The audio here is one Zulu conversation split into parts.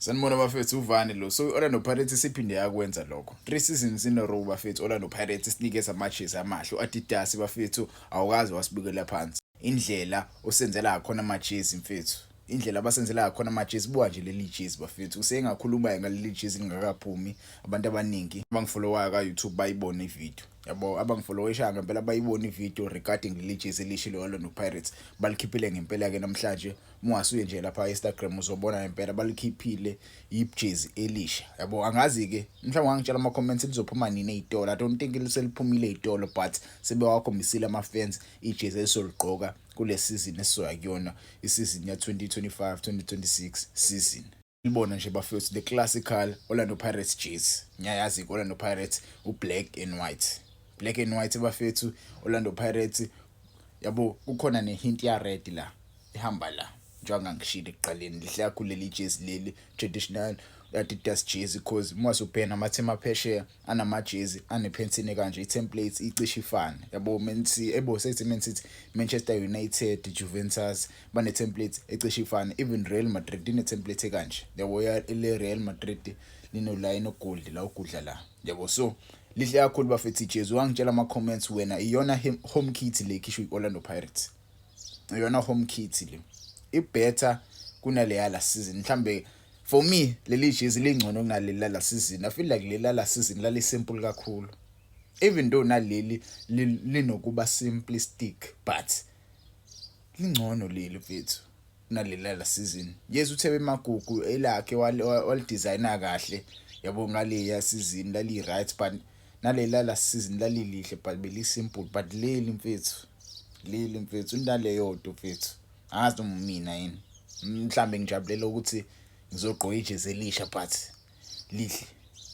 Sanibona bafethu uvani lo. So Orlando Pirates siphinde yakwenza lokho. 3 seasons in a row bafethu Orlando Pirates sinikeza matches amahle. U-Adidas bafethu awukazi wasibukela phansi. Indlela osenzela khona matches mfethu. Indlela abasenzela khona matches buka nje leli jezi bafethu. Usengakhuluma ngaleli jezi lingakaphumi. Abantu abaningi abangifollowayo ka YouTube bayibona ivideo. Yabo abangifollowesha ngempela bayibona ivideo regarding leli jezi elisho lo Pirates balikhiphile ngempela ke namhlanje ungasuye nje lapha Instagram uzobona ngempela balikhiphile ijezi elisha yabo angazi ke mhlawumbe ngangitshela ama comments lizophuma nini ezitolo I don't think liseliphumile ezitolo but sebewakhombisile ama fans ijezi elizoligqoka kule season esizoya kuyona isizini ya 2025-2026 season. Libona nje bafethu the classical Orlando Pirates jersey. Ngiyayazi Orlando Pirates black and white. Black and white bafethu Orlando Pirates yabo kukhona nehint ya red la ihamba la njengoba ngishilo ekuqaleni lihle kakhulu leli jersey leli traditional Adidas jersey cause mwasubhena amathema phesheya anama jersey anephensini kanje itemplates icishe ifana yabo Man City Manchester United Juventus bane templates ecishe ifana even Real Madrid ine template kanje yabo ile Real Madrid lino line ogold la ugudla la yabo so lihle kakhulu bafethi jersey wangitshela ama comments wena iyona home kit le kisho iOrlando Pirates iyona home kit le better kunaleya la season mhlambe for me leli jezi lingcono kunaleli la season I feel like leli la season lali simple kakhulu even though naleli linokuba simplistic but lingcono leli mfethu naleli la season yes uThebe Magugu elakhe wal designer kahle yabo ngale ya season lali right but naleli la season lali lihle but beli simple but leli mfethu indale yodwa mfethu angazi mina yini mhlambe ngijabulela ukuthi ngizogqoka ijezi elisha but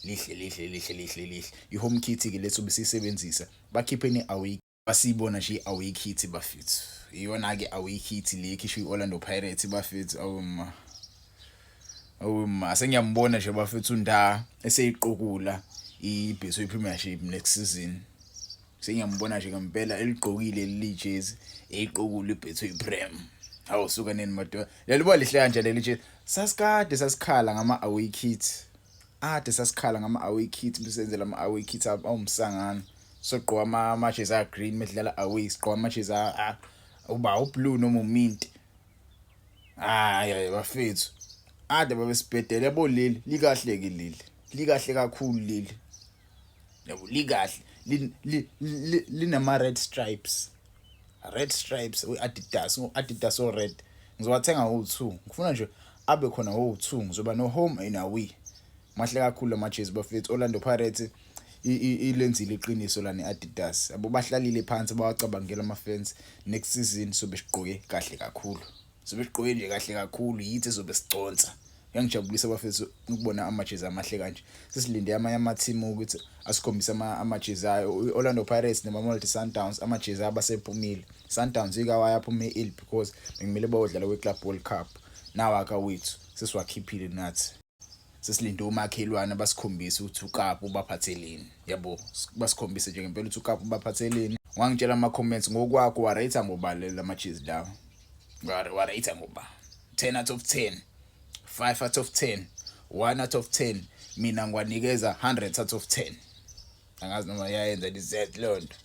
lihle ihome kit ke lethu besisebenzisa bakhipheni away basibona nje away kit bafethu iyona ke away kit le ikhisho iOrlando Pirates bafethu awuma sengiyambona nje bafethu nda eseyiqokula iBizwe Premiership next season sengiyambona nje ngempela eligqokile leli jezi eyiqokula iBizwe Prem awusuka nini madoda lelibo lihle kanje leli jezi sasikhala ngama away kit sasikhala ngama away kit bisenzela ama away kit awumsangana soqhwa ama jezi a green medlala away siqhwa ama jezi uba ublue noma umint bafethu babesibhedela yabo leli likahle ke likahle kakhulu leli yabo likahle linama red stripes Adidas o red ngizowathenga ngo2 ngifuna nje abe khona ngo2 ngizoba no home and away mahle kakhulu ama jezi bafethu Orlando Pirates ilenzile iqiniso la neAdidas abo bahlalile phansi bawacabangela ama fans next season sobe siqoke kahle kakhulu nje kahle kakhulu yithi sobe siconsa yangijabulisa bafethu ukubona ama jezi amahle kanje sesilinde amanye ama team ukuthi asikhombise ama jezi ayo Orlando Pirates neMamelodi Sundowns ama jezi abasephumile Sundowns wayaphume ill because ngimele bawodlala weClub World Cup nawa ka wethu sesiwakhiphile nathi sesilinde umakhelwane basikhombise ukuthi uKapu baphatheleni yabo basikhombise nje ngempela ukuthi uKapu baphatheleni wangitshela ama comments ngokwakho wa rate ngobalela ama jezi lawo wa rate ngoba 10 out of 10 5 out of 10 1 out of 10 mina ngwanikeza 100 out of 10 angazi noma yayenza lizet lonto.